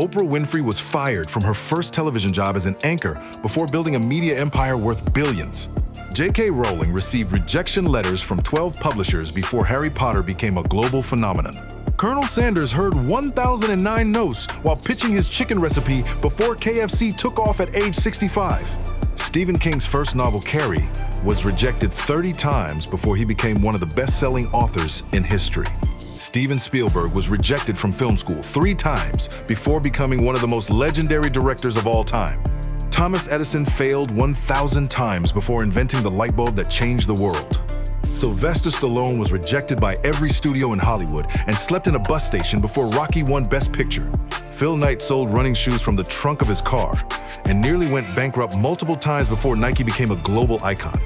Oprah Winfrey was fired from her first television job as an anchor before building a media empire worth billions. J.K. Rowling received rejection letters from 12 publishers before Harry Potter became a global phenomenon. Colonel Sanders heard 1,009 no's while pitching his chicken recipe before KFC took off at age 65. Stephen King's first novel, Carrie, was rejected 30 times before he became one of the best-selling authors in history. Steven Spielberg was rejected from film school 3 times before becoming one of the most legendary directors of all time. Thomas Edison failed 1,000 times before inventing the light bulb that changed the world. Sylvester Stallone was rejected by every studio in Hollywood and slept in a bus station before Rocky won Best Picture. Phil Knight sold running shoes from the trunk of his car and nearly went bankrupt multiple times before Nike became a global icon.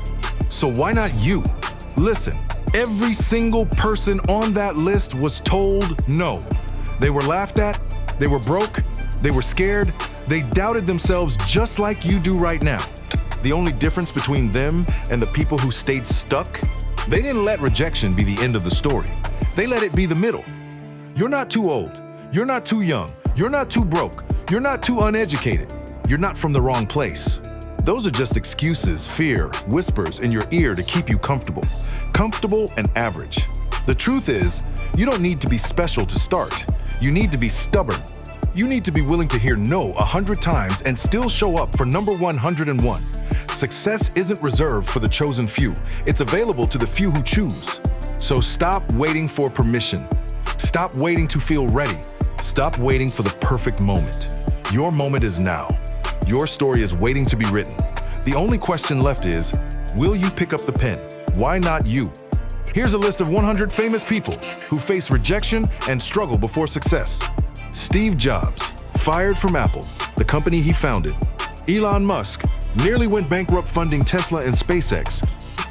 So why not you? Listen, every single person on that list was told no. They were laughed at, they were broke, they were scared, they doubted themselves just like you do right now. The only difference between them and the people who stayed stuck? They didn't let rejection be the end of the story. They let it be the middle. You're not too old. You're not too young. You're not too broke. You're not too uneducated. You're not from the wrong place. Those are just excuses, fear, whispers in your ear to keep you comfortable. Comfortable and average. The truth is, you don't need to be special to start. You need to be stubborn. You need to be willing to hear no 100 times and still show up for number 101. Success isn't reserved for the chosen few. It's available to the few who choose. So stop waiting for permission. Stop waiting to feel ready. Stop waiting for the perfect moment. Your moment is now. Your story is waiting to be written. The only question left is, will you pick up the pen? Why not you? Here's a list of 100 famous people who face rejection and struggle before success. Steve Jobs, fired from Apple, the company he founded. Elon Musk, nearly went bankrupt funding Tesla and SpaceX.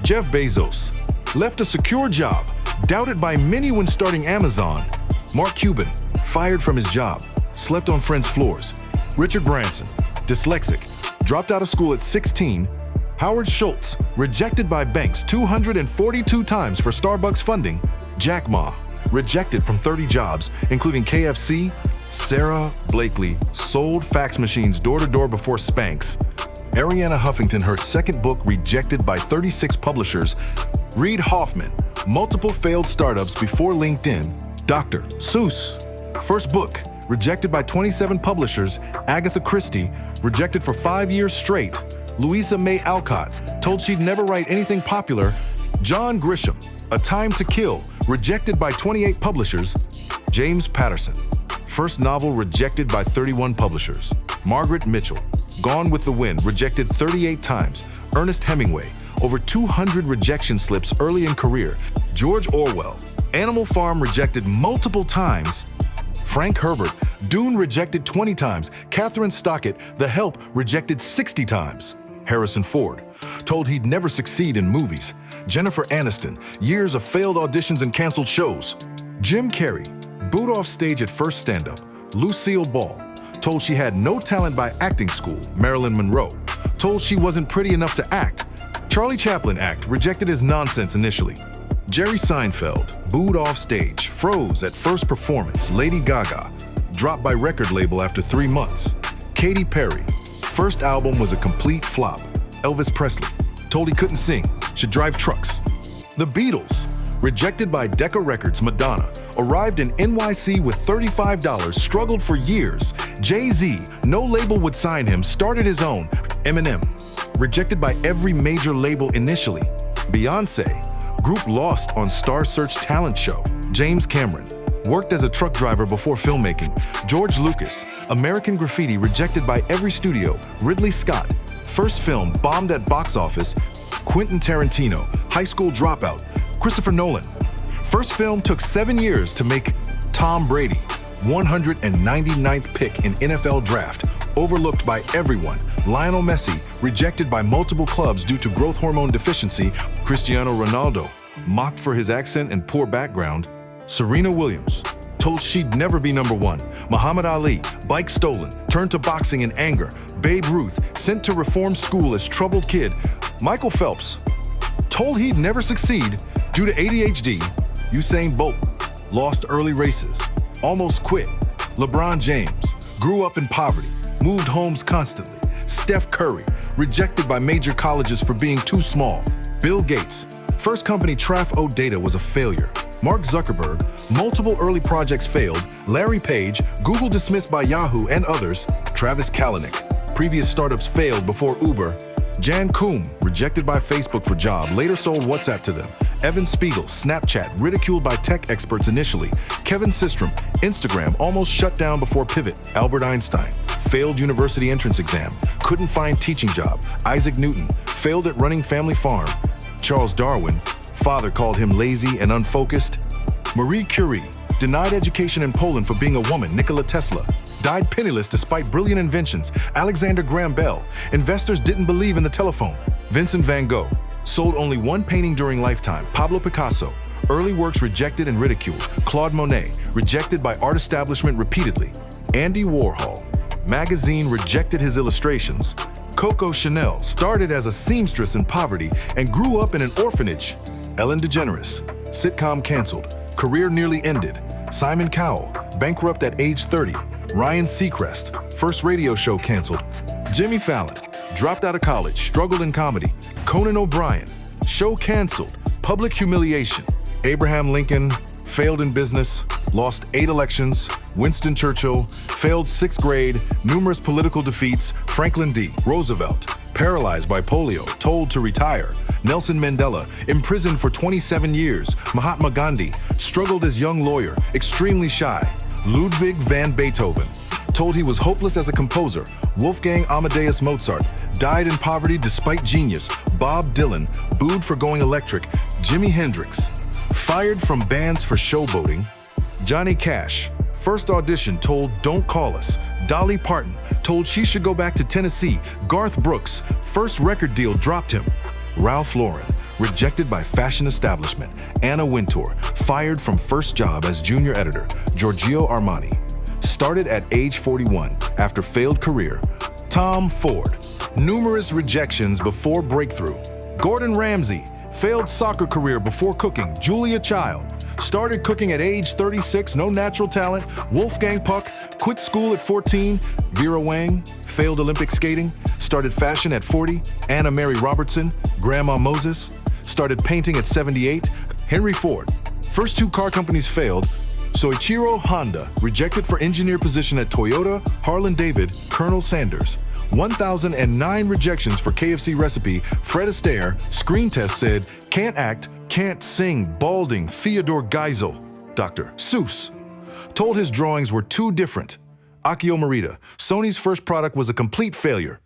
Jeff Bezos, left a secure job, doubted by many when starting Amazon. Mark Cuban, fired from his job, slept on friends' floors. Richard Branson, dyslexic, dropped out of school at 16. Howard Schultz, rejected by banks 242 times for Starbucks funding. Jack Ma, rejected from 30 jobs, including KFC. Sarah Blakely sold fax machines door-to-door before Spanx. Arianna Huffington, her second book rejected by 36 publishers. Reid Hoffman, multiple failed startups before LinkedIn. Dr. Seuss, first book, rejected by 27 publishers. Agatha Christie, rejected for 5 years straight. Louisa May Alcott, told she'd never write anything popular. John Grisham, A Time to Kill, rejected by 28 publishers. James Patterson, first novel rejected by 31 publishers. Margaret Mitchell, Gone with the Wind, rejected 38 times. Ernest Hemingway, over 200 rejection slips early in career. George Orwell, Animal Farm, rejected multiple times. Frank Herbert, Dune, rejected 20 times. Catherine Stockett, The Help, rejected 60 times. Harrison Ford, told he'd never succeed in movies. Jennifer Aniston, years of failed auditions and canceled shows. Jim Carrey, booed off stage at first stand-up. Lucille Ball, told she had no talent by acting school. Marilyn Monroe, told she wasn't pretty enough to act. Charlie Chaplin act, rejected as nonsense initially. Jerry Seinfeld, booed off stage, froze at first performance. Lady Gaga, dropped by record label after 3 months. Katy Perry, first album was a complete flop. Elvis Presley, told he couldn't sing, should drive trucks. The Beatles, rejected by Decca Records. Madonna, arrived in NYC with $35, struggled for years. Jay-Z, no label would sign him, started his own. Eminem, rejected by every major label initially. Beyoncé, group lost on Star Search talent show. James Cameron, worked as a truck driver before filmmaking. George Lucas, American Graffiti, rejected by every studio. Ridley Scott, first film bombed at box office. Quentin Tarantino, high school dropout. Christopher Nolan, first film took 7 years to make. Tom Brady, 199th pick in NFL draft, overlooked by everyone. Lionel Messi, rejected by multiple clubs due to growth hormone deficiency. Cristiano Ronaldo, mocked for his accent and poor background. Serena Williams, told she'd never be number 1. Muhammad Ali, bike stolen, turned to boxing in anger. Babe Ruth, sent to reform school as troubled kid. Michael Phelps, told he'd never succeed due to ADHD. Usain Bolt, lost early races, almost quit. LeBron James, Grew up in poverty, moved homes constantly. Steph Curry, rejected by major colleges for being too small. Bill Gates, first company Traf O Data was a failure. Mark Zuckerberg, multiple early projects failed. Larry Page, Google dismissed by Yahoo and others. Travis Kalanick, previous startups failed before Uber. Jan Koum, rejected by Facebook for job, later sold WhatsApp to them. Evan Spiegel, Snapchat, ridiculed by tech experts initially. Kevin Systrom, Instagram, almost shut down before pivot. Albert Einstein, failed university entrance exam, couldn't find teaching job. Isaac Newton, failed at running family farm. Charles Darwin, father called him lazy and unfocused. Marie Curie, denied education in Poland for being a woman. Nikola Tesla, died penniless despite brilliant inventions. Alexander Graham Bell, investors didn't believe in the telephone. Vincent van Gogh, sold only one painting during lifetime. Pablo Picasso, early works rejected and ridiculed. Claude Monet, rejected by art establishment repeatedly. Andy Warhol, magazine rejected his illustrations. Coco Chanel started as a seamstress in poverty and grew up in an orphanage. Ellen DeGeneres, sitcom canceled, career nearly ended. Simon Cowell, bankrupt at age 30. Ryan Seacrest, first radio show canceled. Jimmy Fallon, dropped out of college, struggled in comedy. Conan O'Brien, show canceled, public humiliation. Abraham Lincoln, failed in business, lost 8 elections. Winston Churchill, failed 6th grade, numerous political defeats. Franklin D. Roosevelt, paralyzed by polio, told to retire. Nelson Mandela, imprisoned for 27 years. Mahatma Gandhi, struggled as young lawyer, extremely shy. Ludwig van Beethoven, told he was hopeless as a composer. Wolfgang Amadeus Mozart, died in poverty despite genius. Bob Dylan, booed for going electric. Jimi Hendrix, fired from bands for showboating. Johnny Cash, first audition told don't call us. Dolly Parton, told she should go back to Tennessee. Garth Brooks, first record deal dropped him. Ralph Lauren, rejected by fashion establishment. Anna Wintour, fired from first job as junior editor. Giorgio Armani, started at age 41 after failed career. Tom Ford, numerous rejections before breakthrough. Gordon Ramsay, failed soccer career before cooking. Julia Child, started cooking at age 36, no natural talent. Wolfgang Puck, quit school at 14. Vera Wang, failed Olympic skating, started fashion at 40. Anna Mary Robertson, Grandma Moses, started painting at 78. Henry Ford, first 2 car companies failed. Soichiro Honda, rejected for engineer position at Toyota. Harlan David, Colonel Sanders, 1,009 rejections for KFC recipe. Fred Astaire, screen test said, can't act, can't sing, balding. Theodore Geisel, Dr. Seuss, told his drawings were too different. Akio Morita, Sony's first product was a complete failure.